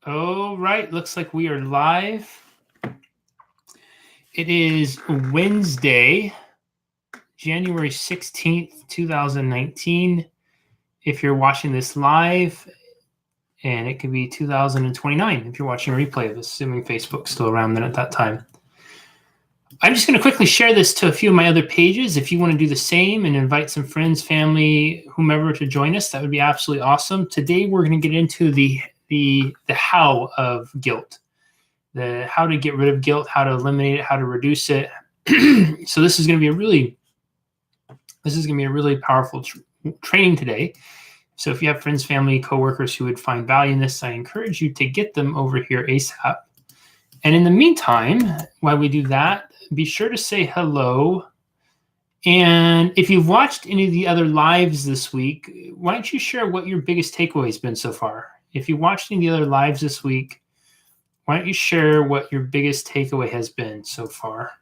All right, looks like we are live. It is Wednesday, January 16th, 2019. If you're watching this live, and it could be 2029 if you're watching a replay of this, assuming Facebook's still around then at that time. I'm just going to quickly share this to a few of my other pages. If you want to do the same and invite some friends, family, whomever to join us, that would be absolutely awesome. Today, we're going to get into the how of guilt, the how to get rid of guilt, how to eliminate it, how to reduce it. So this is going to be a really powerful training today. So if you have friends, family, coworkers who would find value in this, I encourage you to get them over here ASAP. And in the meantime, while we do that, be sure to say hello. And if you've watched any of the other lives this week, why don't you share what your biggest takeaway has been so far? If you watched any of the other lives this week, why don't you share what your biggest takeaway has been so far?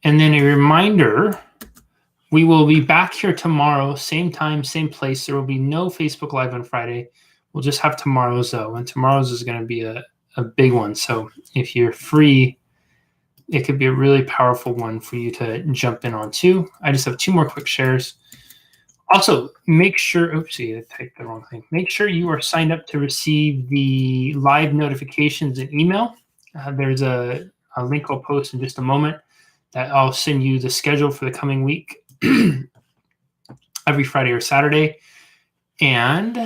And then a reminder, we will be back here tomorrow, same time, same place. There will be no Facebook Live on Friday. We'll just have tomorrow's though, and tomorrow's is going to be a big one. So if you're free, it could be a really powerful one for you to jump in on too. I just have two more quick shares. Also, make sure, oopsie, I typed the wrong thing. Make sure you are signed up to receive the live notifications in email. There's a link I'll post in just a moment that I'll send you the schedule for the coming week every Friday or Saturday. And,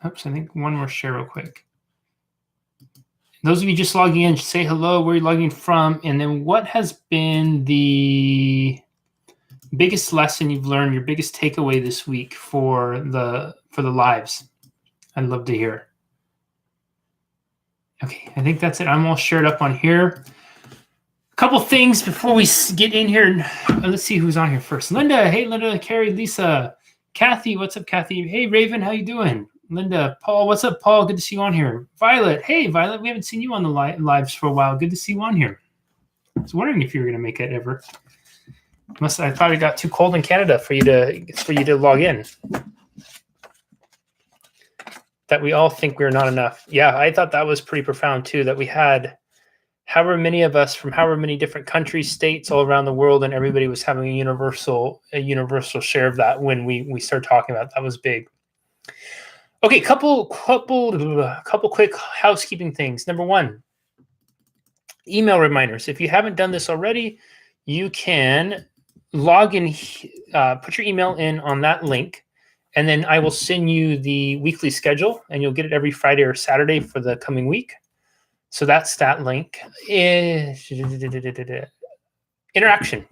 oops, I think one more share real quick. Those of you just logging in, say hello, where you're logging from, and then what has been the biggest lesson you've learned, your biggest takeaway this week for the lives? I'd love to hear. Okay, I think that's it. I'm all shared up on here. A couple things before we get in here. Let's see who's on here first. Linda, hey Linda, Carrie, Lisa, Kathy, what's up, Kathy? Hey Raven, how you doing? Linda, Paul, what's up, Paul? Good to see you on here. Violet, hey Violet, we haven't seen you on the lives for a while. Good to see you on here. I was wondering if you were going to make it ever. I thought it got too cold in Canada for you to log in. That we all think we're not enough. Yeah, I thought that was pretty profound too, that we had however many of us from however many different countries, states all around the world, and everybody was having a universal share of that when we started talking about it. That was big. Okay, couple quick housekeeping things. Number one, email reminders. If you haven't done this already, you can log in, put your email in on that link, and then I will send you the weekly schedule, and you'll get it every Friday or Saturday for the coming week. So that's that link. Interaction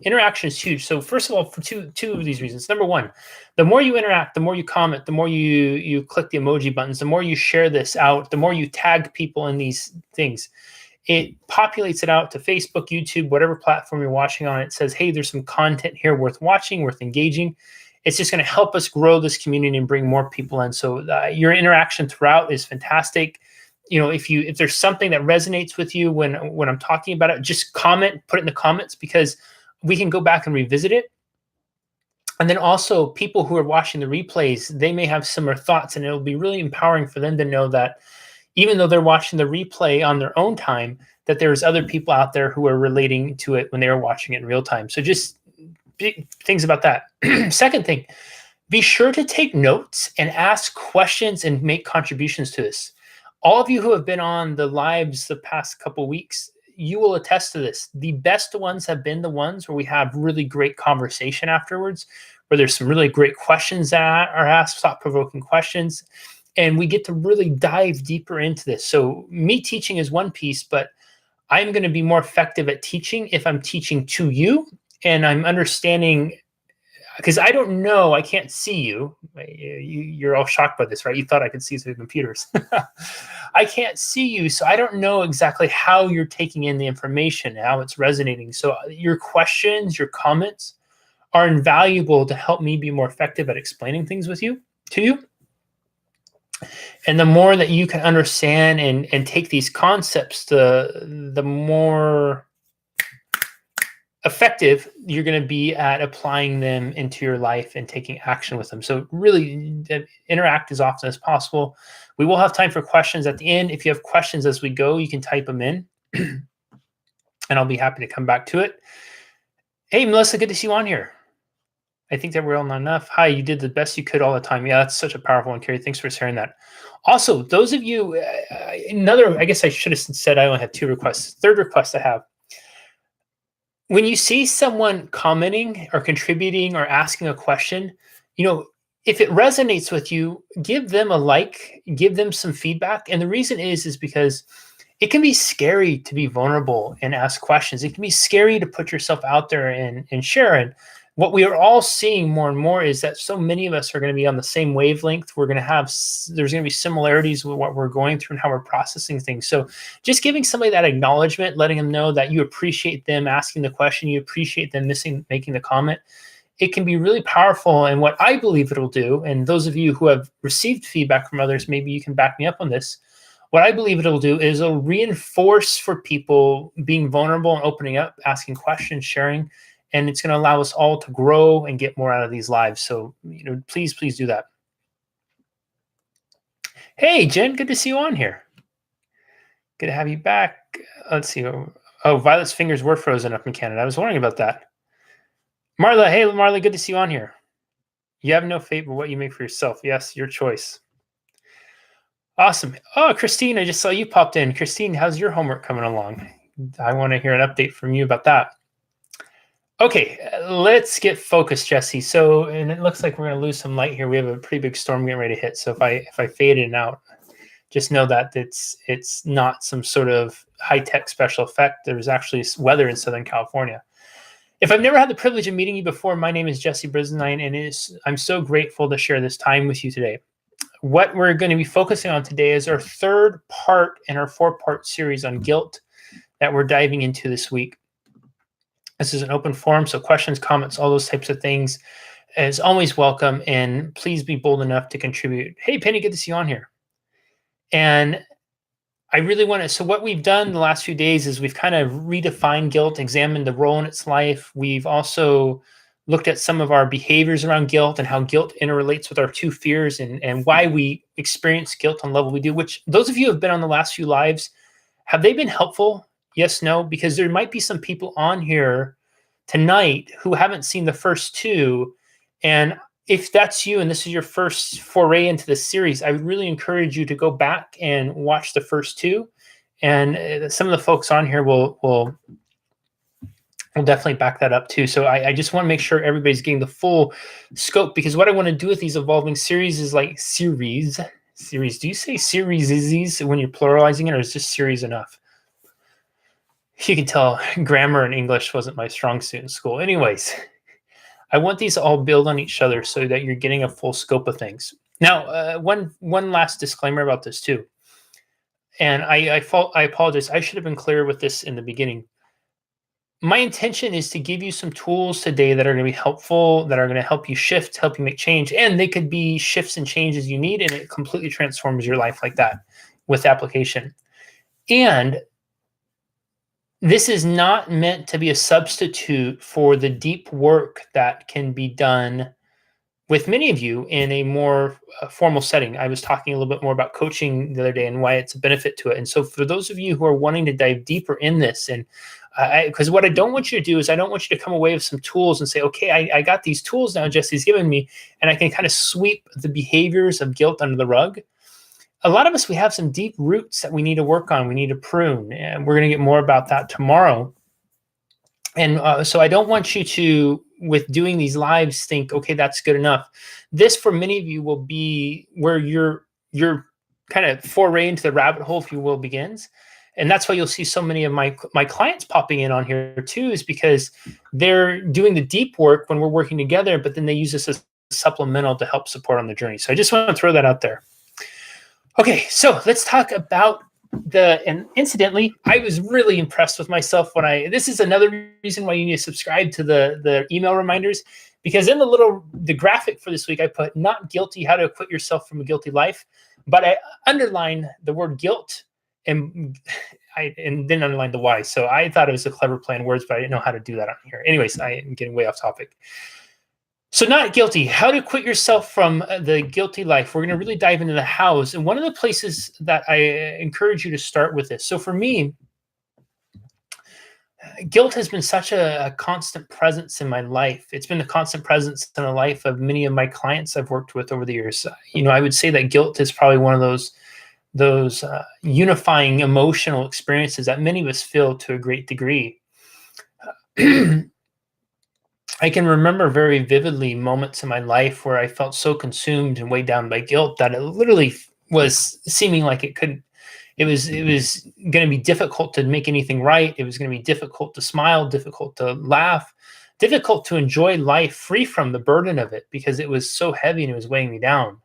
is huge. So first of all, for two of these reasons. Number one, the more you interact, the more you comment, the more you click the emoji buttons, the more you share this out, the more you tag people in these things, it populates it out to Facebook, YouTube, whatever platform you're watching on. It says, hey, there's some content here worth watching, worth engaging. It's just going to help us grow this community and bring more people in. So your interaction throughout is fantastic. You know, if there's something that resonates with you when I'm talking about it, just comment, put it in the comments, because we can go back and revisit it. And then also people who are watching the replays, they may have similar thoughts, and it'll be really empowering for them to know that even though they're watching the replay on their own time, that there's other people out there who are relating to it when they're watching it in real time. So just big things about that. Second thing, be sure to take notes and ask questions and make contributions to this. All of you who have been on the lives the past couple weeks, you will attest to this. The best ones have been the ones where we have really great conversation afterwards, where there's some really great questions that are asked, thought-provoking questions, and we get to really dive deeper into this. So me teaching is one piece, but I'm going to be more effective at teaching if I'm teaching to you and I'm understanding, because I don't know, I can't see you. You're all shocked by this, right? You thought I could see through computers. I can't see you, so I don't know exactly how you're taking in the information, how it's resonating. So your questions, your comments are invaluable to help me be more effective at explaining things to you. And the more that you can understand and take these concepts, the more effective you're going to be at applying them into your life and taking action with them. So really interact as often as possible. We will have time for questions at the end. If you have questions as we go, you can type them in and I'll be happy to come back to it. Hey, Melissa, good to see you on here. I think that we're all not enough. Hi, you did the best you could all the time. Yeah, that's such a powerful one, Carrie. Thanks for sharing that. Also, those of you, I guess I should have said I only have 2 requests. Third request I have. When you see someone commenting or contributing or asking a question, if it resonates with you, give them a like, give them some feedback. And the reason is because it can be scary to be vulnerable and ask questions. It can be scary to put yourself out there and share. And what we are all seeing more and more is that so many of us are going to be on the same wavelength. There's going to be similarities with what we're going through and how we're processing things. So just giving somebody that acknowledgement, letting them know that you appreciate them asking the question, you appreciate them making the comment, it can be really powerful. And what I believe it'll do, and those of you who have received feedback from others, maybe you can back me up on this. What I believe it'll do is it'll reinforce for people being vulnerable and opening up, asking questions, sharing, and it's going to allow us all to grow and get more out of these lives. So, please do that. Hey, Jen, good to see you on here. Good to have you back. Let's see. Oh, Violet's fingers were frozen up in Canada. I was wondering about that. Marla, hey, Marla, good to see you on here. You have no fate but what you make for yourself. Yes, your choice. Awesome. Oh, Christine, I just saw you popped in. Christine, how's your homework coming along? I want to hear an update from you about that. Okay, let's get focused, Jesse. So, and it looks like we're going to lose some light here. We have a pretty big storm getting ready to hit. So if I fade in and out, just know that it's not some sort of high-tech special effect. There's actually weather in Southern California. If I've never had the privilege of meeting you before, my name is Jesse Brisendine, and I'm so grateful to share this time with you today. What we're going to be focusing on today is our 3rd part in our 4-part series on guilt that we're diving into this week. This is an open forum, so questions, comments, all those types of things is always welcome, and please be bold enough to contribute. Hey, Penny, good to see you on here. And I really want to, so what we've done the last few days is we've kind of redefined guilt, examined the role in its life. We've also looked at some of our behaviors around guilt and how guilt interrelates with our 2 fears and why we experience guilt on the level we do, which those of you who have been on the last few lives, have they been helpful? Yes, no, because there might be some people on here tonight who haven't seen the first 2. And if that's you and this is your first foray into this series, I would really encourage you to go back and watch the first 2. And some of the folks on here will definitely back that up too. So I just want to make sure everybody's getting the full scope, because what I want to do with these evolving series is like series. Do you say series when you're pluralizing it, or is just series enough? You can tell grammar and English wasn't my strong suit in school. Anyways, I want these to all build on each other so that you're getting a full scope of things. Now, one last disclaimer about this too. And I apologize. I should have been clear with this in the beginning. My intention is to give you some tools today that are going to be helpful, that are going to help you shift, help you make change. And they could be shifts and changes you need, and it completely transforms your life like that with application. And this is not meant to be a substitute for the deep work that can be done with many of you in a more formal setting. I was talking a little bit more about coaching the other day and why it's a benefit to it. And so for those of you who are wanting to dive deeper in this, and because what I don't want you to do is I don't want you to come away with some tools and say, okay, I got these tools now Jesse's given me, and I can kind of sweep the behaviors of guilt under the rug. A lot of us, we have some deep roots that we need to work on. We need to prune, and we're going to get more about that tomorrow. And so I don't want you to, with doing these lives, think, okay, that's good enough. This, for many of you, will be where your kind of foray into the rabbit hole, if you will, begins. And that's why you'll see so many of my clients popping in on here too, is because they're doing the deep work when we're working together, but then they use this as supplemental to help support on the journey. So I just want to throw that out there. Okay, so let's talk about and incidentally, I was really impressed with myself when this is another reason why you need to subscribe to the email reminders, because in the graphic for this week, I put not guilty, how to acquit yourself from a guilty life, but I underline the word guilt. And and didn't underline the why. So I thought it was a clever play on words, but I didn't know how to do that on here. Anyways, I am getting way off topic. So not guilty, how to quit yourself from the guilty life. We're going to really dive into the hows. And one of the places that I encourage you to start with this. So for me, guilt has been such a constant presence in my life. It's been a constant presence in the life of many of my clients I've worked with over the years. I would say that guilt is probably one of those unifying emotional experiences that many of us feel to a great degree. I can remember very vividly moments in my life where I felt so consumed and weighed down by guilt that it literally was seeming like it was going to be difficult to make anything right. It was going to be difficult to smile, difficult to laugh, difficult to enjoy life free from the burden of it because it was so heavy and it was weighing me down.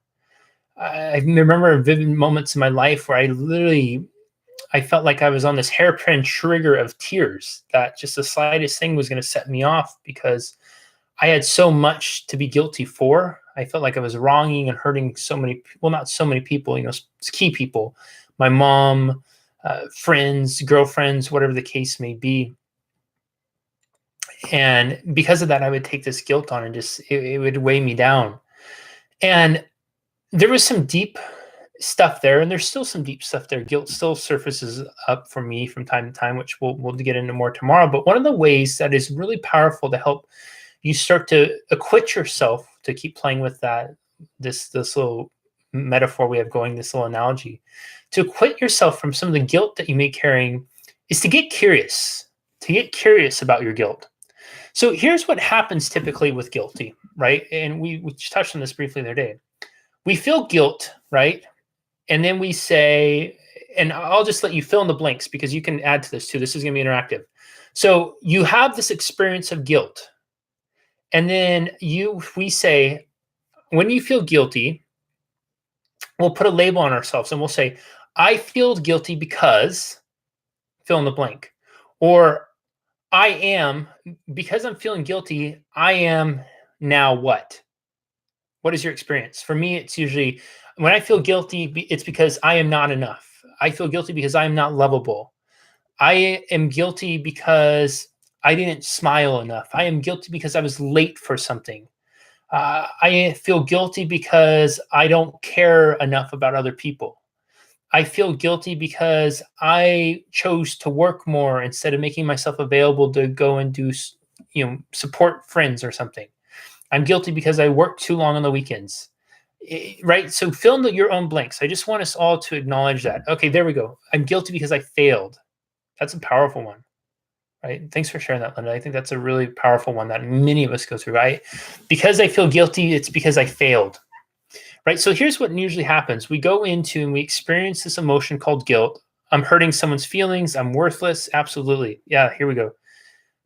I remember vivid moments in my life where I felt like I was on this hairpin trigger of tears, that just the slightest thing was going to set me off because I had so much to be guilty for. I felt like I was wronging and hurting so many, well, not so many people, key people, my mom, friends, girlfriends, whatever the case may be. And because of that, I would take this guilt on and just, it would weigh me down. And there was some deep stuff there, and there's still some deep stuff there. Guilt still surfaces up for me from time to time, which we'll get into more tomorrow. But one of the ways that is really powerful to help you start to acquit yourself, to keep playing with this little metaphor we have going, this little analogy, to acquit yourself from some of the guilt that you may be carrying, is to get curious about your guilt. So here's what happens typically with guilty, right? And we touched on this briefly the other day. We feel guilt, right? And then we say, and I'll just let you fill in the blanks because you can add to this too. This is going to be interactive. So you have this experience of guilt. And then we say, when you feel guilty, we'll put a label on ourselves and we'll say, I feel guilty because fill in the blank. Or because I'm feeling guilty, I am now what? What is your experience? For me, it's usually when I feel guilty, it's because I am not enough. I feel guilty because I am not lovable. I am guilty because I didn't smile enough. I am guilty because I was late for something. I feel guilty because I don't care enough about other people. I feel guilty because I chose to work more instead of making myself available to go and do, support friends or something. I'm guilty because I work too long on the weekends, right? So fill in your own blanks. I just want us all to acknowledge that. Okay, there we go. I'm guilty because I failed. That's a powerful one, right? Thanks for sharing that, Linda. I think that's a really powerful one that many of us go through, right? Because I feel guilty, it's because I failed, right? So here's what usually happens. We go into and we experience this emotion called guilt. I'm hurting someone's feelings. I'm worthless. Absolutely. Yeah, here we go.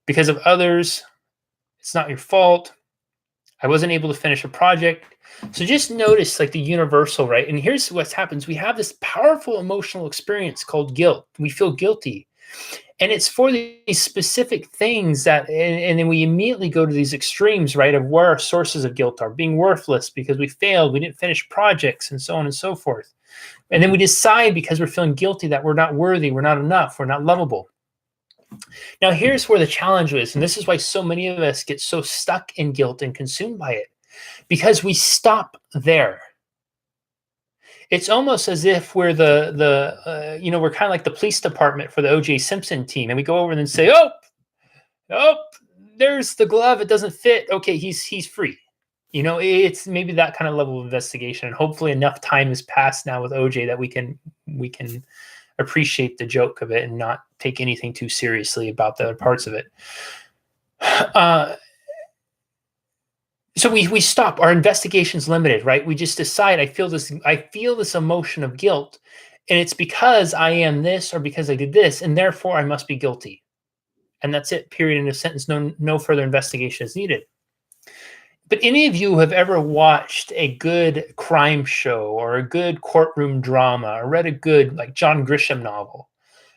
Because of others, it's not your fault. I wasn't able to finish a project. So just notice like the universal, right? And here's what happens. We have this powerful emotional experience called guilt. We feel guilty. And it's for these specific things and then we immediately go to these extremes, right, of where our sources of guilt are. Being worthless because we failed, we didn't finish projects, and so on and so forth. And then we decide because we're feeling guilty that we're not worthy, we're not enough, we're not lovable. Now, here's where the challenge is, and this is why so many of us get so stuck in guilt and consumed by it, because we stop there. It's almost as if we're we're kind of like the police department for the O.J. Simpson team, and we go over and then say, oh, there's the glove, it doesn't fit. Okay, he's free. It's maybe that kind of level of investigation, and hopefully enough time has passed now with O.J. that we can appreciate the joke of it and not take anything too seriously about the other parts of it. So we stop. Our investigation's limited, right? We just decide I feel this emotion of guilt, and it's because I am this or because I did this, and therefore I must be guilty. And that's it, period, in a sentence. No further investigation is needed. But any of you who have ever watched a good crime show or a good courtroom drama or read a good like John Grisham novel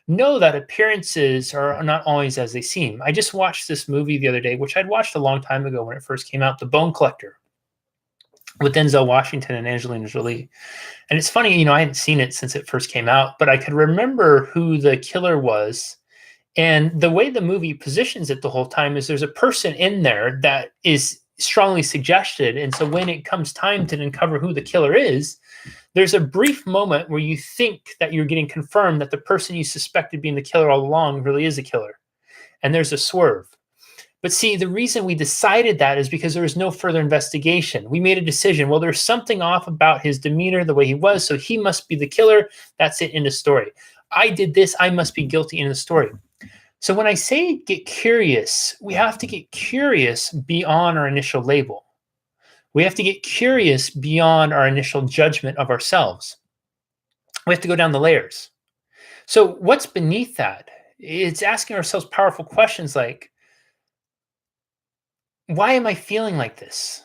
know that appearances are not always as they seem. I just watched this movie the other day, which I'd watched a long time ago when it first came out, The Bone Collector. with Denzel Washington and Angelina Jolie. And it's funny, you know, I hadn't seen it since it first came out, but I could remember who the killer was. And the way the movie positions it the whole time is there's a person in there that is strongly suggested. And so when it comes time to uncover who the killer is, there's a brief moment where you think that you're getting confirmed that the person you suspected being the killer all along really is a killer. And there's a swerve. But see, the reason we decided that is because there was no further investigation. We made a decision. Well, there's something off about his demeanor, the way he was, so he must be the killer. That's it in the story. I did this. I must be guilty in the story. So when I say get curious, we have to get curious beyond our initial label. We have to get curious beyond our initial judgment of ourselves. We have to go down the layers. So what's beneath that? It's asking ourselves powerful questions like, why am I feeling like this?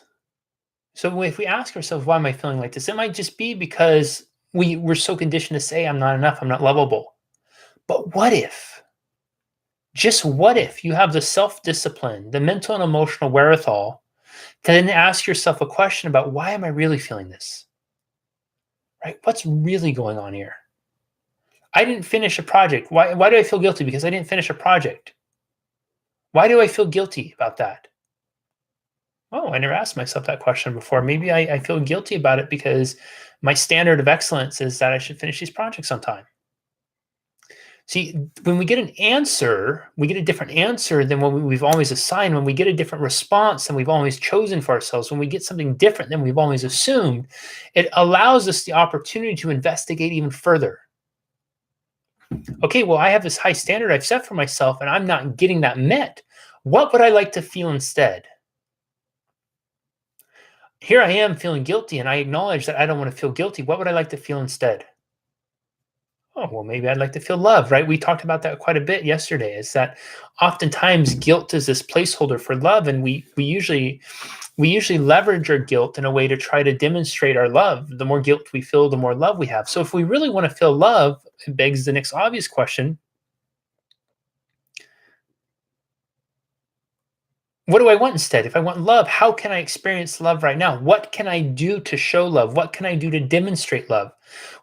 So if we ask ourselves, why am I feeling like this? It might just be because we're so conditioned to say, I'm not enough, I'm not lovable. But what if, just what if you have the self-discipline, the mental and emotional wherewithal to then ask yourself a question about, why am I really feeling this? Right? What's really going on here? I didn't finish a project. Why do I feel guilty? Because I didn't finish a project. Why do I feel guilty about that? Oh, I never asked myself that question before. Maybe I feel guilty about it because my standard of excellence is that I should finish these projects on time. See, when we get an answer, we get a different answer than what we've always assigned. When we get a different response than we've always chosen for ourselves, when we get something different than we've always assumed, it allows us the opportunity to investigate even further. Okay, well, I have this high standard I've set for myself and I'm not getting that met. What would I like to feel instead? Here I am feeling guilty and I acknowledge that I don't want to feel guilty. What would I like to feel instead? Oh, well, maybe I'd like to feel love, right? We talked about that quite a bit yesterday, is that oftentimes guilt is this placeholder for love. And we usually leverage our guilt in a way to try to demonstrate our love. The more guilt we feel, the more love we have. So if we really want to feel love, it begs the next obvious question. What do I want instead? If I want love, how can I experience love right now? What can I do to show love? What can I do to demonstrate love?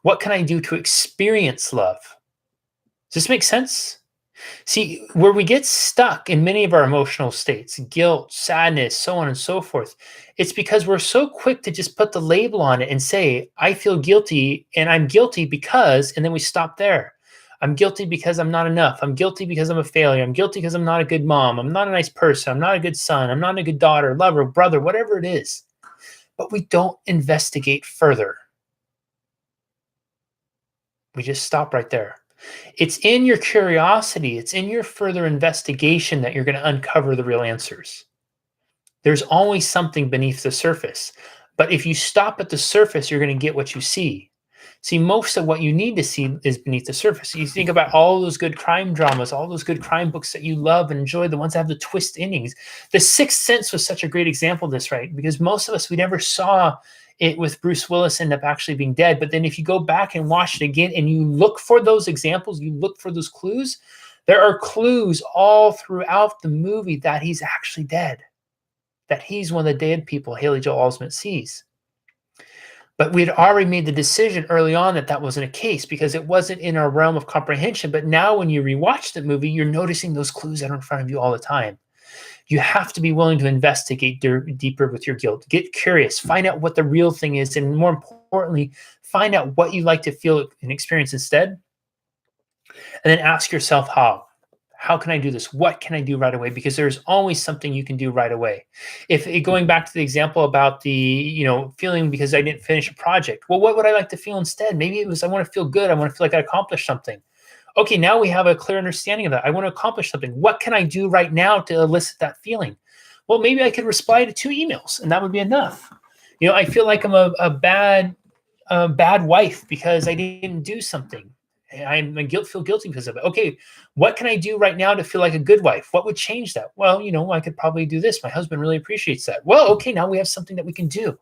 What can I do to experience love? Does this make sense? See, where we get stuck in many of our emotional states, guilt, sadness, so on and so forth, it's because we're so quick to just put the label on it and say, I feel guilty and I'm guilty because, and then we stop there. I'm guilty because I'm not enough. I'm guilty because I'm a failure. I'm guilty because I'm not a good mom. I'm not a nice person. I'm not a good son. I'm not a good daughter, lover, brother, whatever it is. But we don't investigate further. We just stop right there. It's in your curiosity, it's in your further investigation that you're going to uncover the real answers. There's always something beneath the surface. But if you stop at the surface, you're going to get what you see. See, most of what you need to see is beneath the surface. You think about all those good crime dramas, all those good crime books that you love and enjoy, the ones that have the twist endings. The Sixth Sense was such a great example of this, right? Because most of us, we never saw it with Bruce Willis end up actually being dead. But then if you go back and watch it again and you look for those examples, you look for those clues, there are clues all throughout the movie that he's actually dead, that he's one of the dead people Haley Joel Osment sees. But we had already made the decision early on that that wasn't a case because it wasn't in our realm of comprehension. But now when you rewatch the movie, you're noticing those clues that are in front of you all the time. You have to be willing to investigate deeper with your guilt. Get curious, find out what the real thing is, and more importantly, find out what you like to feel and experience instead. And then ask yourself how. How can I do this? What can I do right away? Because there's always something you can do right away. If going back to the example about the, feeling because I didn't finish a project. Well, what would I like to feel instead? Maybe it was, I want to feel good. I want to feel like I accomplished something. Okay, now we have a clear understanding of that. I want to accomplish something. What can I do right now to elicit that feeling? Well, maybe I could reply to 2 emails and that would be enough. I feel like I'm a bad wife because I didn't do something. I feel guilty because of it. Okay, what can I do right now to feel like a good wife? What would change that? Well, I could probably do this. My husband really appreciates that. Well, okay, now we have something that we can do,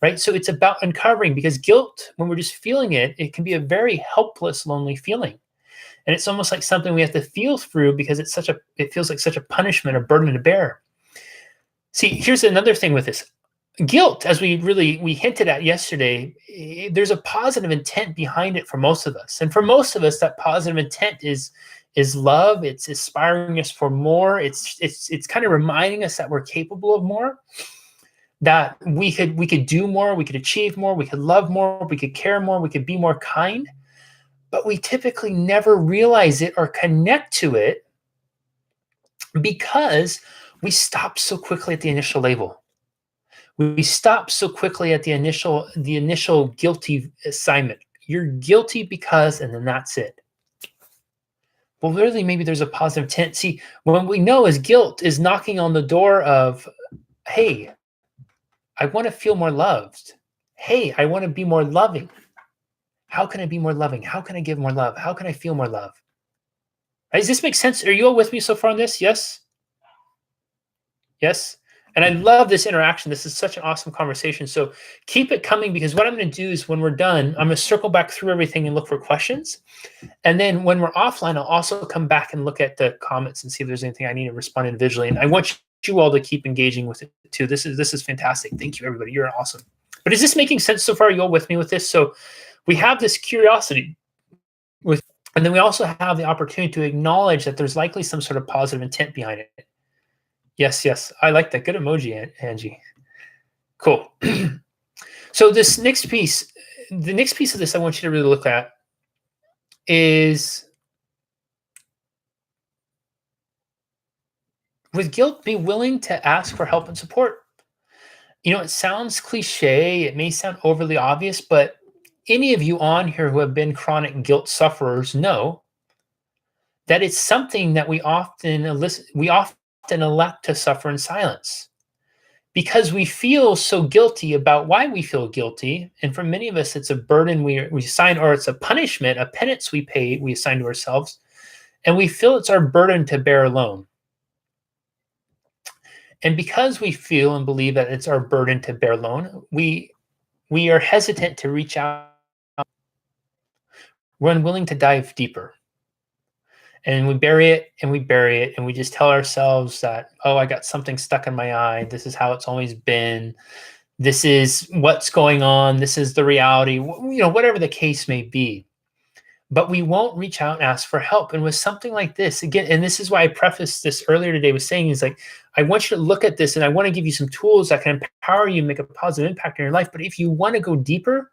right? So it's about uncovering, because guilt, when we're just feeling it, it can be a very helpless, lonely feeling. And it's almost like something we have to feel through because it feels like such a punishment or burden to bear. See, here's another thing with this. Guilt, as we hinted at yesterday, there's a positive intent behind it for most of us, and for most of us, that positive intent is love. It's inspiring us for more. It's kind of reminding us that we're capable of more, that we could do more, we could achieve more, we could love more, we could care more, we could be more kind. But we typically never realize it or connect to it because we stop so quickly at the initial label. We stop so quickly at the initial guilty assignment. You're guilty because, and then that's it. Well, really, maybe there's a positive intent. See, what we know is guilt is knocking on the door of, hey, I want to feel more loved. Hey, I want to be more loving. How can I be more loving? How can I give more love? How can I feel more love? Does this make sense? Are you all with me so far on this? Yes? Yes? And I love this interaction. This is such an awesome conversation. So keep it coming, because what I'm going to do is when we're done, I'm going to circle back through everything and look for questions. And then when we're offline, I'll also come back and look at the comments and see if there's anything I need to respond individually. And I want you all to keep engaging with it too. This is fantastic. Thank you, everybody. You're awesome. But is this making sense so far? Are you all with me with this? So we have this curiosity with, and then we also have the opportunity to acknowledge that there's likely some sort of positive intent behind it. Yes, yes. I like that. Good emoji, Angie. Cool. So this next piece, the next piece of this I want you to really look at is, with guilt, be willing to ask for help and support. You know, it sounds cliche, it may sound overly obvious, but any of you on here who have been chronic guilt sufferers know that it's something that we often elect to suffer in silence, because we feel so guilty about why we feel guilty. And for many of us, it's a burden we assign, or it's a punishment, a penance we assign to ourselves, and we feel it's our burden to bear alone. And because we feel and believe that it's our burden to bear alone, we are hesitant to reach out. We're unwilling to dive deeper. And we bury it and we bury it, and we just tell ourselves that, oh, I got something stuck in my eye. This is how it's always been. This is what's going on. This is the reality, whatever the case may be. But we won't reach out and ask for help. And with something like this, again, and this is why I prefaced this earlier today with saying, is like, I want you to look at this and I want to give you some tools that can empower you and make a positive impact in your life. But if you want to go deeper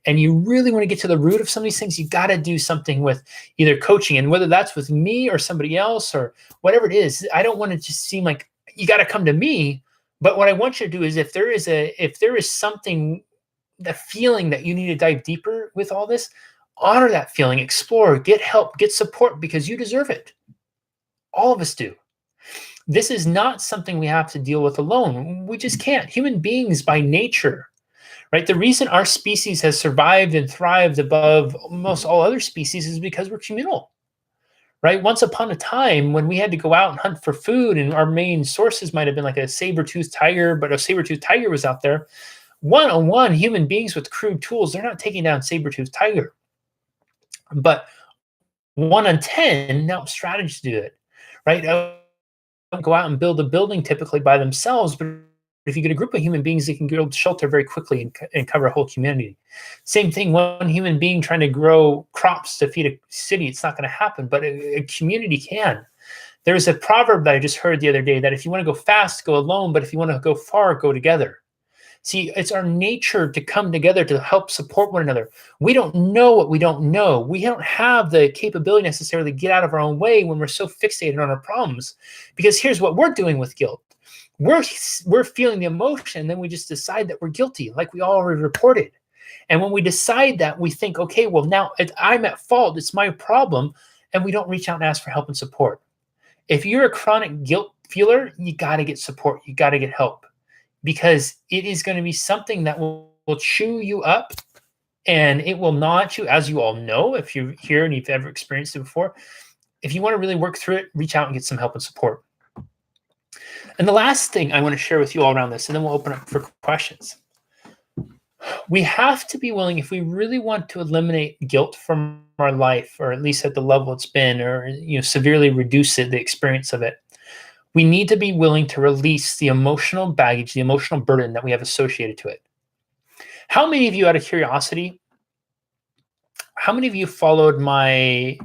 and you really want to get to the root of some of these things, you got to do something with either coaching, and whether that's with me or somebody else or whatever it is. I don't want it to seem like you got to come to me. But what I want you to do is, if there is something, the feeling that you need to dive deeper with all this, honor that feeling, explore, get help, get support, because you deserve it. All of us do. This is not something we have to deal with alone. We just can't. Human beings by nature, right? The reason our species has survived and thrived above almost all other species is because we're communal, right? Once upon a time, when we had to go out and hunt for food, and our main sources might have been like a saber-toothed tiger, but a saber-toothed tiger was out there. One-on-one, human beings with crude tools, they're not taking down saber-toothed tiger. But 1 in 10 now strategies to do it, right? Go out and build a building typically by themselves, but if you get a group of human beings, they can build shelter very quickly and cover a whole community. Same thing, one human being trying to grow crops to feed a city, it's not going to happen, but a community can. There's a proverb that I just heard the other day that if you want to go fast, go alone, but if you want to go far, go together. See, it's our nature to come together to help support one another. We don't know what we don't know. We don't have the capability necessarily to get out of our own way when we're so fixated on our problems. Because here's what we're doing with guilt. We're feeling the emotion, and then we just decide that we're guilty, like we already reported. And when we decide that, we think, okay, well, now I'm at fault. It's my problem. And we don't reach out and ask for help and support. If you're a chronic guilt feeler, you got to get support. You got to get help. Because it is going to be something that will chew you up, and it will gnaw at you, as you all know, if you're here and you've ever experienced it before. If you want to really work through it, reach out and get some help and support. And the last thing I want to share with you all around this, and then we'll open up for questions. We have to be willing, if we really want to eliminate guilt from our life, or at least at the level it's been, or severely reduce it, the experience of it, We need to be willing to release the emotional baggage, the emotional burden that we have associated to it. How many of you, out of curiosity, how many of you followed follow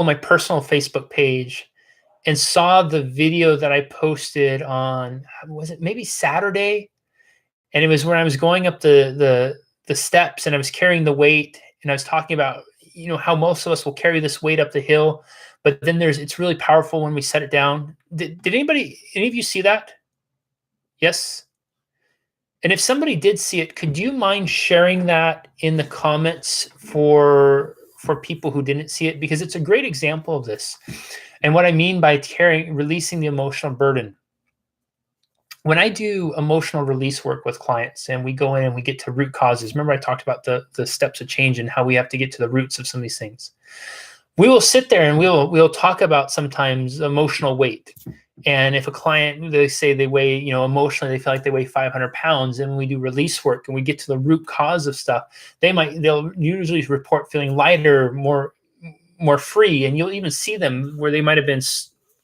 my personal Facebook page and saw the video that I posted on, was it maybe Saturday? And it was when I was going up the steps and I was carrying the weight, and I was talking about, how most of us will carry this weight up the hill, but then it's really powerful when we set it down. Did any of you see that? Yes. And if somebody did see it, could you mind sharing that in the comments for people who didn't see it? Because it's a great example of this. And what I mean by releasing the emotional burden. When I do emotional release work with clients and we go in and we get to root causes, remember I talked about the steps of change and how we have to get to the roots of some of these things. We will sit there and we'll talk about sometimes emotional weight. And if a client, they say they weigh, emotionally, they feel like they weigh 500 pounds, and when we do release work and we get to the root cause of stuff, they'll usually report feeling lighter, more free. And you'll even see them where they might have been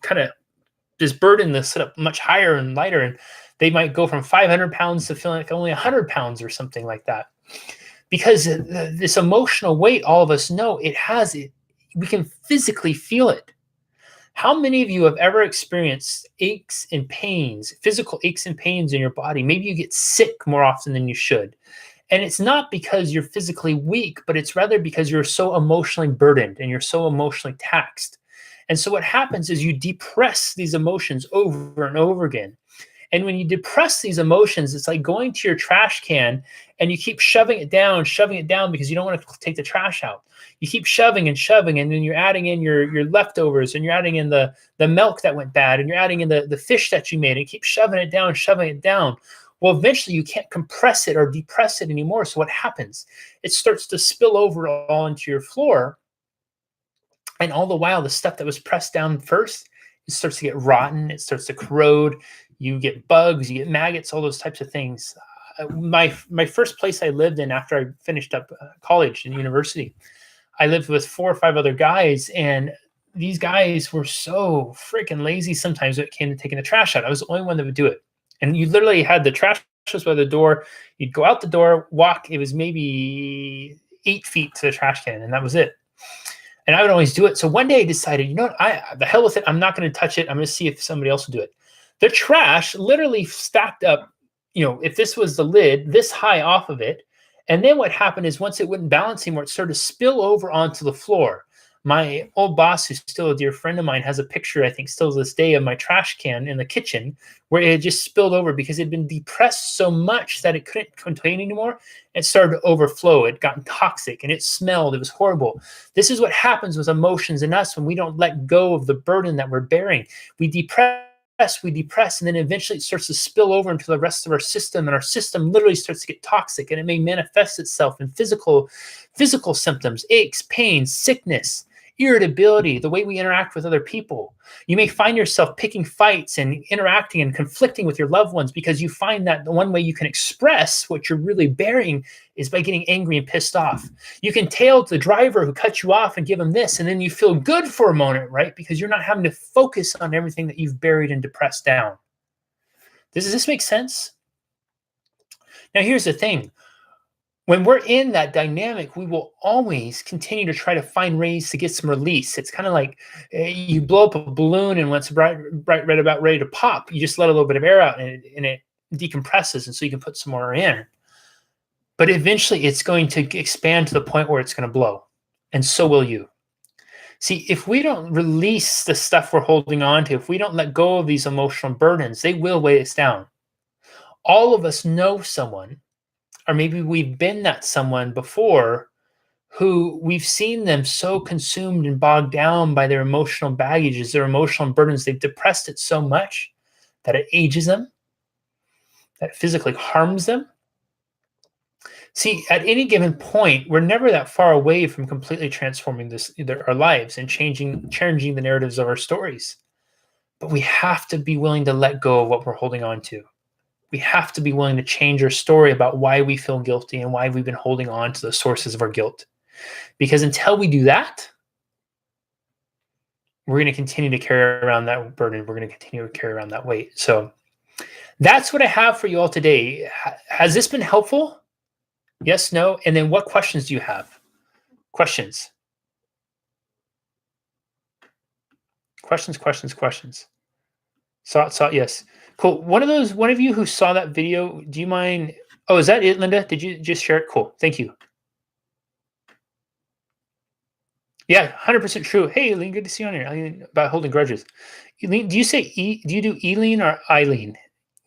kind of this burden that's set up much higher and lighter, and they might go from 500 pounds to feeling like only 100 pounds or something like that. Because this emotional weight, all of us know we can physically feel it. How many of you have ever experienced aches and pains, physical aches and pains in your body? Maybe you get sick more often than you should. And it's not because you're physically weak, but it's rather because you're so emotionally burdened and you're so emotionally taxed. And so what happens is you depress these emotions over and over again. And when you depress these emotions, it's like going to your trash can and you keep shoving it down because you don't want to take the trash out. You keep shoving, and then you're adding in your leftovers, and you're adding in the milk that went bad, and you're adding in the fish that you made, and you keep shoving it down. Well, eventually you can't compress it or depress it anymore. So what happens? It starts to spill over all into your floor. And all the while, the stuff that was pressed down first, it starts to get rotten. It starts to corrode. You get bugs, you get maggots, all those types of things. My first place I lived in after I finished up college and university, I lived with 4 or 5 other guys, and these guys were so freaking lazy sometimes when it came to taking the trash out. I was the only one that would do it. And you literally had the trash was by the door. You'd go out the door, walk. It was maybe 8 feet to the trash can, and that was it. And I would always do it. So one day I decided, you know what, the hell with it. I'm not going to touch it. I'm going to see if somebody else will do it. The trash literally stacked up, if this was the lid, this high off of it. And then what happened is once it wouldn't balance anymore, it started to spill over onto the floor. My old boss, who's still a dear friend of mine, has a picture, I think still to this day, of my trash can in the kitchen where it had just spilled over because it had been depressed so much that it couldn't contain anymore. It started to overflow. It got toxic and it smelled. It was horrible. This is what happens with emotions in us when we don't let go of the burden that we're bearing. We depress, and then eventually it starts to spill over into the rest of our system, and our system literally starts to get toxic, and it may manifest itself in physical symptoms, aches, pains, sickness, irritability, the way we interact with other people. You may find yourself picking fights and interacting and conflicting with your loved ones because you find that the one way you can express what you're really bearing is by getting angry and pissed off. You can tail the driver who cut you off and give him this, and then you feel good for a moment, right? Because you're not having to focus on everything that you've buried and depressed down. Does this make sense? Now, here's the thing. When we're in that dynamic, we will always continue to try to find ways to get some release. It's kind of like you blow up a balloon, and when it's right about ready to pop, you just let a little bit of air out, and it decompresses, and so you can put some more in. But eventually, it's going to expand to the point where it's going to blow, and so will you. See, if we don't release the stuff we're holding on to, if we don't let go of these emotional burdens, they will weigh us down. All of us know someone, or maybe we've been that someone before, who we've seen them so consumed and bogged down by their emotional baggages, their emotional burdens. They've depressed it so much that it ages them, that it physically harms them. See, at any given point, we're never that far away from completely transforming our lives and changing the narratives of our stories. But we have to be willing to let go of what we're holding on to. We have to be willing to change our story about why we feel guilty and why we've been holding on to the sources of our guilt. Because until we do that, we're going to continue to carry around that burden. We're going to continue to carry around that weight. So that's what I have for you all today. Has this been helpful? Yes, no? And then what questions do you have? Questions. Saw, yes. Cool. One of you who saw that video, do you mind? Oh, is that it, Linda? Did you just share it? Cool. Thank you. Yeah, 100% true. Hey, Eileen, good to see you on here. Eileen, about holding grudges. Eileen, do you say E? Do you do Eileen or Eileen?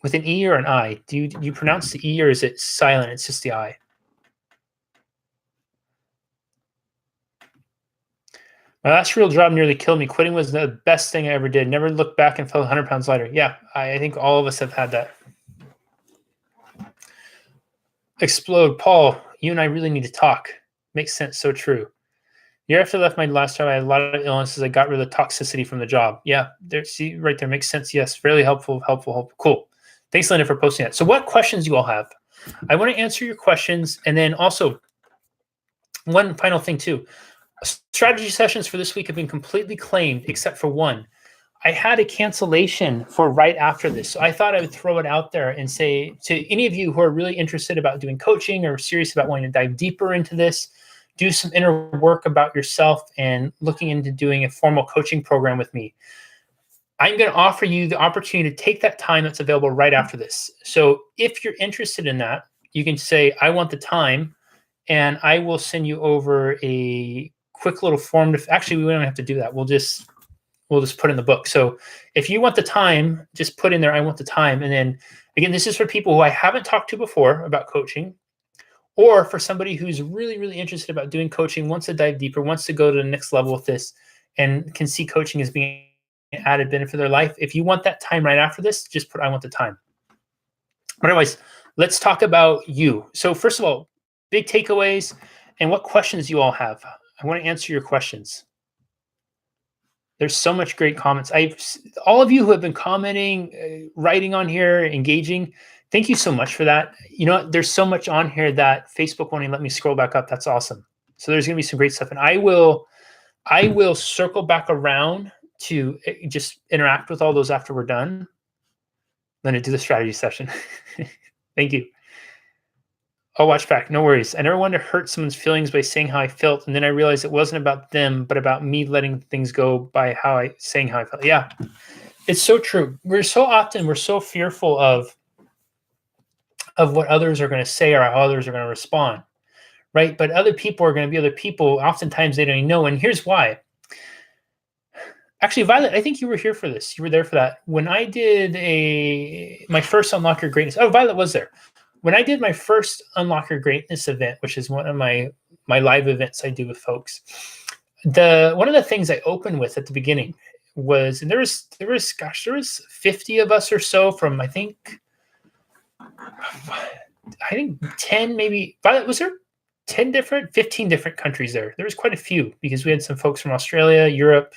With an E or an I? Do you pronounce the E or is it silent? It's just the I. My last real job nearly killed me. Quitting was the best thing I ever did. Never looked back and felt 100 pounds lighter. Yeah, I think all of us have had that. Explode. Paul, you and I really need to talk. Makes sense. So true. Year after I left my last job, I had a lot of illnesses. I got rid of the toxicity from the job. Yeah, there. See, right there makes sense. Yes, fairly helpful. Cool. Thanks, Linda, for posting that. So, what questions do you all have? I want to answer your questions, and then also one final thing too. Strategy sessions for this week have been completely claimed, except for one. I had a cancellation for right after this, so I thought I would throw it out there and say to any of you who are really interested about doing coaching or serious about wanting to dive deeper into this, do some inner work about yourself and looking into doing a formal coaching program with me. I'm going to offer you the opportunity to take that time that's available right after this. So if you're interested in that, you can say, I want the time, and I will send you over a quick little form. Actually, we don't have to do that. We'll just put in the book. So if you want the time, just put in there, I want the time. And then again, this is for people who I haven't talked to before about coaching, or for somebody who's really, really interested about doing coaching, wants to dive deeper, wants to go to the next level with this, and can see coaching as being an added benefit for their life. If you want that time right after this, just put, I want the time. But anyways, let's talk about you. So first of all, big takeaways and what questions you all have. I want to answer your questions. There's so much great comments. All of you who have been commenting, writing on here, engaging, thank you so much for that. You know, there's so much on here that Facebook won't even let me scroll back up. That's awesome. So there's going to be some great stuff, and I will circle back around to just interact with all those after we're done. Then I do the strategy session. Thank you. I'll watch back. No worries. I never wanted to hurt someone's feelings by saying how I felt, and then I realized it wasn't about them, but about me letting things go by saying how I felt. Yeah, it's so true. We're so fearful of what others are going to say or how others are going to respond, right? But other people are going to be other people. Oftentimes they don't even know, and here's why. Actually, Violet, I think you were here for this. You were there for that. When I did my first Unlock Your Greatness. Oh, Violet was there. When I did my first Unlock Your Greatness event, which is one of my live events I do with folks, one of the things I opened with at the beginning was, and there was 50 of us or so from I think 10, maybe. Violet, was there 15 different countries there? There was quite a few because we had some folks from Australia, Europe,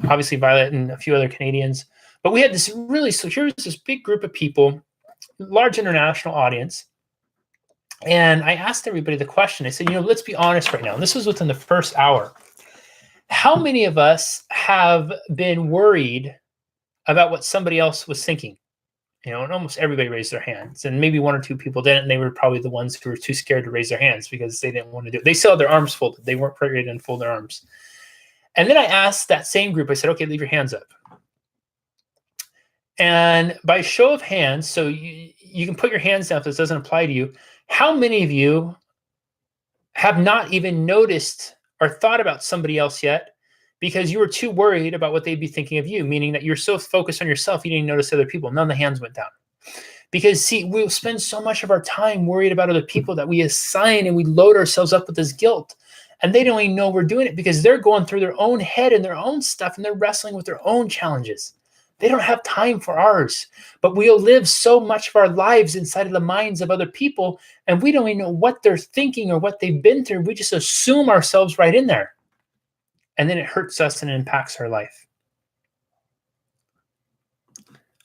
obviously Violet, and a few other Canadians. But we had this here's this big group of people, large international audience. And I asked everybody the question. I said, let's be honest right now. And this was within the first hour. How many of us have been worried about what somebody else was thinking? And almost everybody raised their hands, and maybe one or two people didn't. And they were probably the ones who were too scared to raise their hands because they didn't want to do it. They still had their arms folded. They weren't ready to unfold their arms. And then I asked that same group, I said, okay, leave your hands up. And by show of hands, so you can put your hands down if this doesn't apply to you, how many of you have not even noticed or thought about somebody else yet because you were too worried about what they'd be thinking of you, meaning that you're so focused on yourself, you didn't notice other people? None of the hands went down. Because, see, we'll spend so much of our time worried about other people that we assign and we load ourselves up with this guilt. And they don't even know we're doing it because they're going through their own head and their own stuff, and they're wrestling with their own challenges. They don't have time for ours. But we'll live so much of our lives inside of the minds of other people, and we don't even know what they're thinking or what they've been through. We just assume ourselves right in there. And then it hurts us and it impacts our life.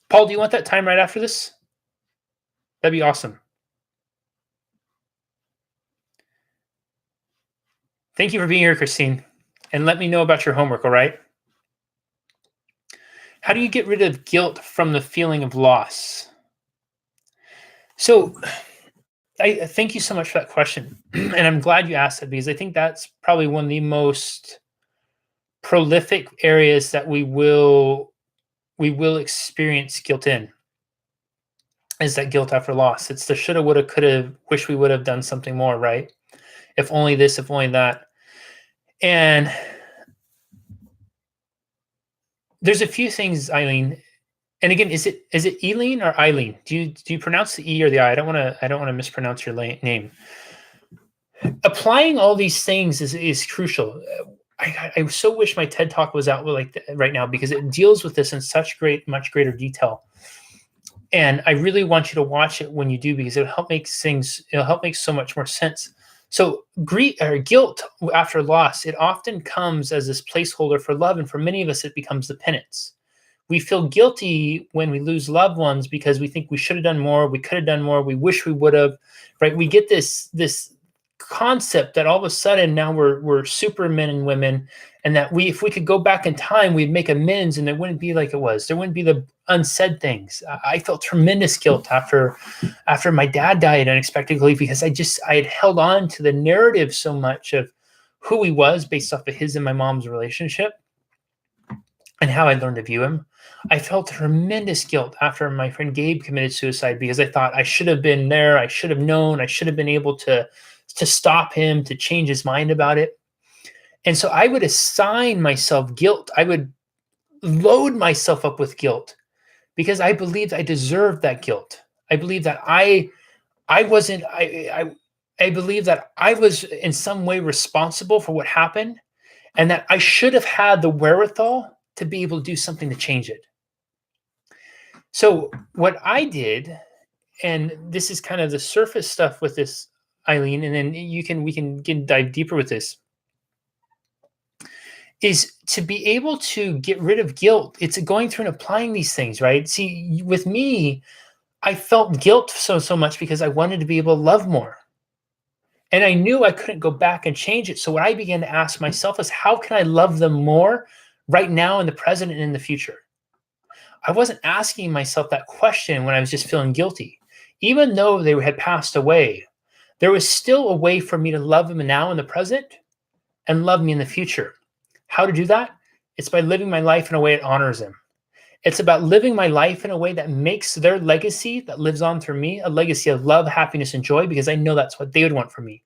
Paul, do you want that time right after this? That'd be awesome. Thank you for being here, Christine. And let me know about your homework, all right? How do you get rid of guilt from the feeling of loss? So I thank you so much for that question. And I'm glad you asked it because I think that's probably one of the most prolific areas that we will experience guilt in, is that guilt after loss. It's the shoulda, woulda, coulda, wish we would have done something more, right? If only this, if only that. And there's a few things, Eileen. And again, is it Eileen or Eileen? Do you pronounce the E or the I? I don't want to mispronounce your name. Applying all these things is crucial. I so wish my TED talk was out like right now, because it deals with this in much greater detail. And I really want you to watch it when you do, because it'll help make so much more sense. So guilt after loss, it often comes as this placeholder for love, and for many of us, it becomes the penance. We feel guilty when we lose loved ones because we think we should have done more, we could have done more, we wish we would have. Right? We get this concept that all of a sudden now we're supermen and women, and that if we could go back in time, we'd make amends, and it wouldn't be like it was. There wouldn't be the unsaid things. I felt tremendous guilt after my dad died unexpectedly, because I had held on to the narrative so much of who he was based off of his and my mom's relationship and how I learned to view him. I felt tremendous guilt after my friend Gabe committed suicide, because I thought I should have been there. I should have known. I should have been able to stop him, to change his mind about it. And so I would assign myself guilt. I would load myself up with guilt because I believed I deserved that guilt. I believed that I wasn't, I believe that I was in some way responsible for what happened, and that I should have had the wherewithal to be able to do something to change it. So what I did, and this is kind of the surface stuff with this, Eileen, and then we can dive deeper with this, is to be able to get rid of guilt. It's going through and applying these things, right? See, with me, I felt guilt so much because I wanted to be able to love more. And I knew I couldn't go back and change it. So what I began to ask myself is, how can I love them more right now, in the present, and in the future? I wasn't asking myself that question when I was just feeling guilty. Even though they had passed away, there was still a way for me to love them now in the present and love me in the future. How to do that? It's by living my life in a way that honors them. It's about living my life in a way that makes their legacy that lives on through me a legacy of love, happiness, and joy, because I know that's what they would want from me.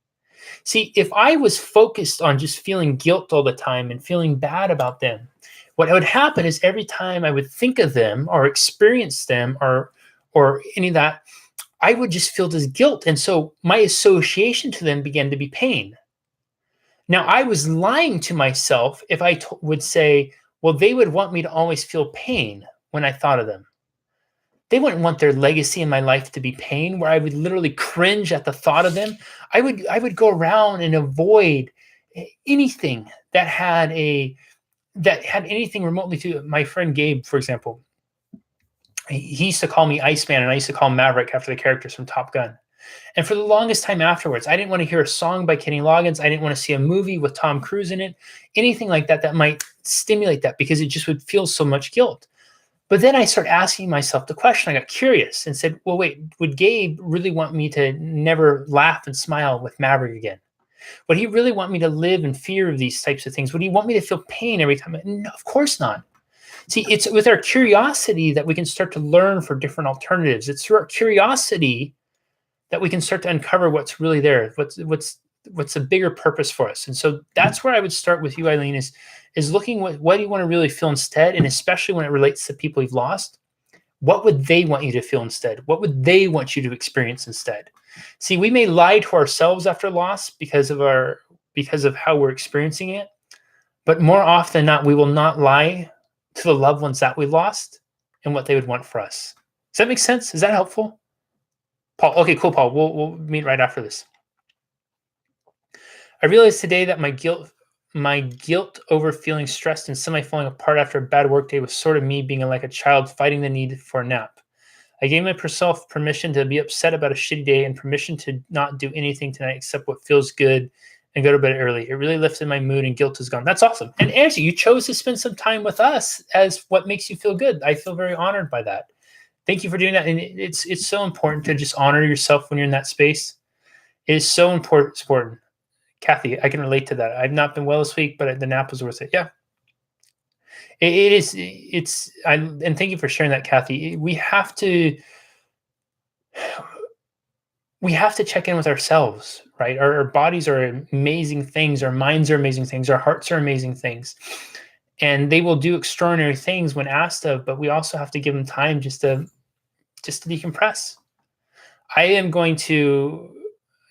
See, if I was focused on just feeling guilt all the time and feeling bad about them, what would happen is every time I would think of them or experience them or any of that, I would just feel this guilt. And so my association to them began to be pain. Now, I was lying to myself if I would say, well, they would want me to always feel pain when I thought of them. They wouldn't want their legacy in my life to be pain, where I would literally cringe at the thought of them. I would go around and avoid anything that had anything remotely to my friend Gabe, for example. He used to call me Iceman, and I used to call him Maverick after the characters from Top Gun. And for the longest time afterwards, I didn't want to hear a song by Kenny Loggins. I didn't want to see a movie with Tom Cruise in it, anything like that might stimulate that, because it just would feel so much guilt. But then I started asking myself the question. I got curious and said, well, wait, would Gabe really want me to never laugh and smile with Maverick again? Would he really want me to live in fear of these types of things? Would he want me to feel pain every time? No, of course not. See, it's with our curiosity that we can start to learn for different alternatives. It's through our curiosity that we can start to uncover what's really there, what's a bigger purpose for us. And so that's where I would start with you, Eileen, is looking what do you want to really feel instead, and especially when it relates to people you've lost, what would they want you to feel instead? What would they want you to experience instead? See, we may lie to ourselves after loss because of how we're experiencing it, but more often than not, we will not lie to the loved ones that we lost and what they would want for us. Does that make sense? Is that helpful? Paul, okay, cool, Paul. We'll meet right after this. I realized today that my guilt over feeling stressed and semi falling apart after a bad workday was sort of me being like a child fighting the need for a nap. I gave myself permission to be upset about a shitty day and permission to not do anything tonight except what feels good and go to bed early. It really lifted my mood and guilt is gone. That's awesome. And Angie, you chose to spend some time with us as what makes you feel good. I feel very honored by that. Thank you for doing that. And it's so important to just honor yourself when you're in that space. It is so important. Kathy, I can relate to that. I've not been well this week, but the nap was worth it. Yeah. It is. And thank you for sharing that, Kathy. We have to check in with ourselves, right? Our bodies are amazing things. Our minds are amazing things. Our hearts are amazing things. And they will do extraordinary things when asked of, but we also have to give them time just to decompress.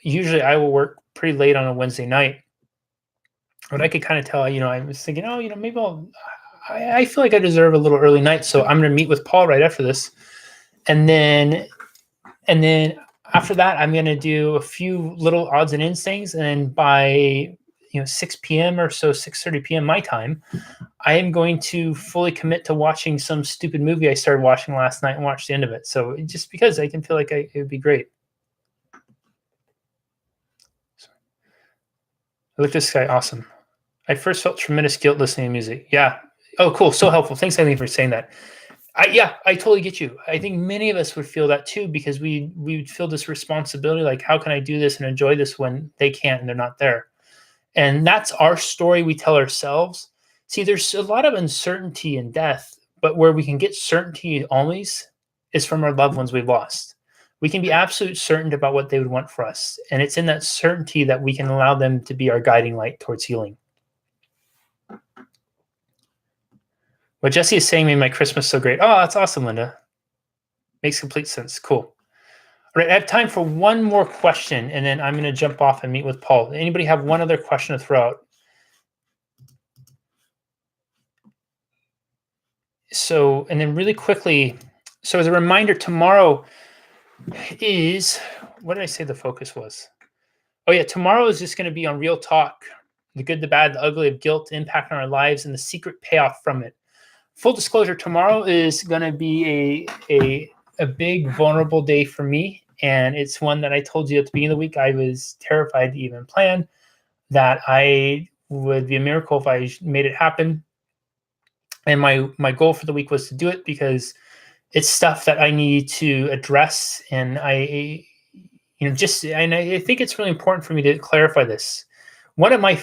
Usually I will work pretty late on a Wednesday night, but I could kind of tell, I was thinking, maybe I feel like I deserve a little early night. So I'm going to meet with Paul right after this. And then after that, I'm going to do a few little odds and ends things. And then by 6 p.m. or so, 6:30 p.m. my time, I am going to fully commit to watching some stupid movie I started watching last night and watch the end of it. So just because I can feel like it would be great. I like this guy. Awesome. I first felt tremendous guilt listening to music. Yeah. Oh, cool. So helpful. Thanks, Eileen, for saying that. I totally get you. I think many of us would feel that too, because we would feel this responsibility, like, how can I do this and enjoy this when they can't and they're not there? And that's our story we tell ourselves. See, there's a lot of uncertainty in death, but where we can get certainty always is from our loved ones we've lost. We can be absolute certain about what they would want for us. And it's in that certainty that we can allow them to be our guiding light towards healing. What Jesse is saying made my Christmas so great. Oh, that's awesome, Linda. Makes complete sense. Cool. All right, I have time for one more question, and then I'm going to jump off and meet with Paul. Anybody have one other question to throw out? So, and then really quickly, so as a reminder, tomorrow is, what did I say the focus was? Oh yeah, tomorrow is just going to be on Real Talk, the good, the bad, the ugly of guilt, impact on our lives, and the secret payoff from it. Full disclosure, tomorrow is going to be a big vulnerable day for me. And it's one that I told you at the beginning of the week, I was terrified to even plan, that I would be a miracle if I made it happen. And my goal for the week was to do it because it's stuff that I need to address. And I think it's really important for me to clarify this. One of my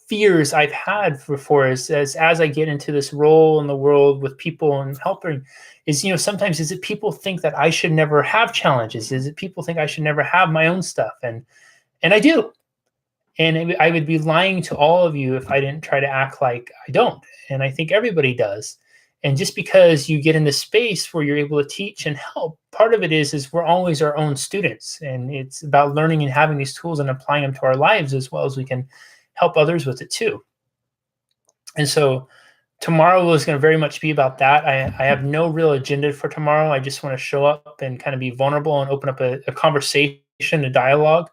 fears I've had before is as I get into this role in the world with people and helping is, sometimes is it people think that I should never have challenges? Is it people think I should never have my own stuff? And I do. And I would be lying to all of you if I didn't try to act like I don't. And I think everybody does. And just because you get in this space where you're able to teach and help, part of it is we're always our own students. And it's about learning and having these tools and applying them to our lives as well as we can help others with it too. And so tomorrow is going to very much be about that. I have no real agenda for tomorrow. I just want to show up and kind of be vulnerable and open up a conversation, a dialogue.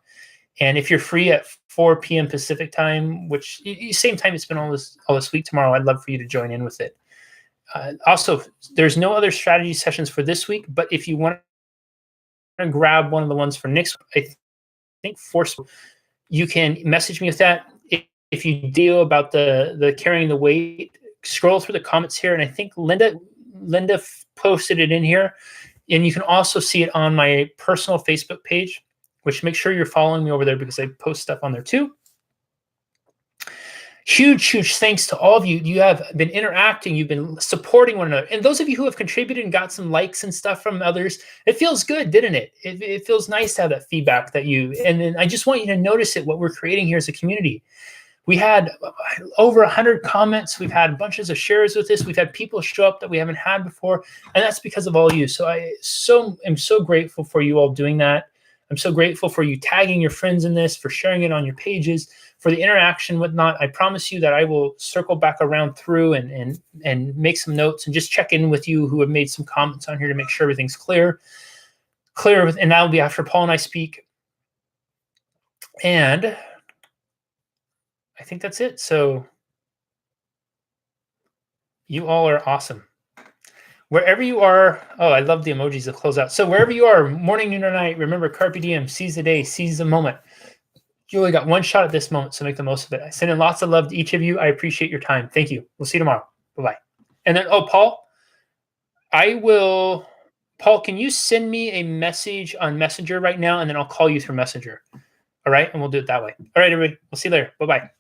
And if you're free at 4 p.m. Pacific time, which same time it's been all this week tomorrow, I'd love for you to join in with it. Also, there's no other strategy sessions for this week, but if you want to grab one of the ones for next week, I think you can message me with that. If you deal about the carrying the weight, scroll through the comments here, and I think Linda posted it in here, and you can also see it on my personal Facebook page, which make sure you're following me over there because I post stuff on there too. Huge thanks to all of you. You have been interacting. You've been supporting one another. And those of you who have contributed and got some likes and stuff from others, it feels good, didn't it? It feels nice to have that feedback and then I just want you to notice it, what we're creating here as a community. We had over 100 comments. We've had bunches of shares with this. We've had people show up that we haven't had before. And that's because of all you. So I am so grateful for you all doing that. I'm so grateful for you tagging your friends in this, for sharing it on your pages, for the interaction, whatnot. I promise you that I will circle back around through and make some notes and just check in with you who have made some comments on here to make sure everything's clear. And that will be after Paul and I speak. And I think that's it. So you all are awesome. Wherever you are, I love the emojis to close out. So wherever you are, morning, noon, or night, remember, carpe diem, seize the day, seize the moment. You only got one shot at this moment, so make the most of it. I send in lots of love to each of you. I appreciate your time. Thank you. We'll see you tomorrow. Bye-bye. And then, oh, Paul, Paul, can you send me a message on Messenger right now, and then I'll call you through Messenger. All right, and we'll do it that way. All right, everybody. We'll see you later. Bye-bye.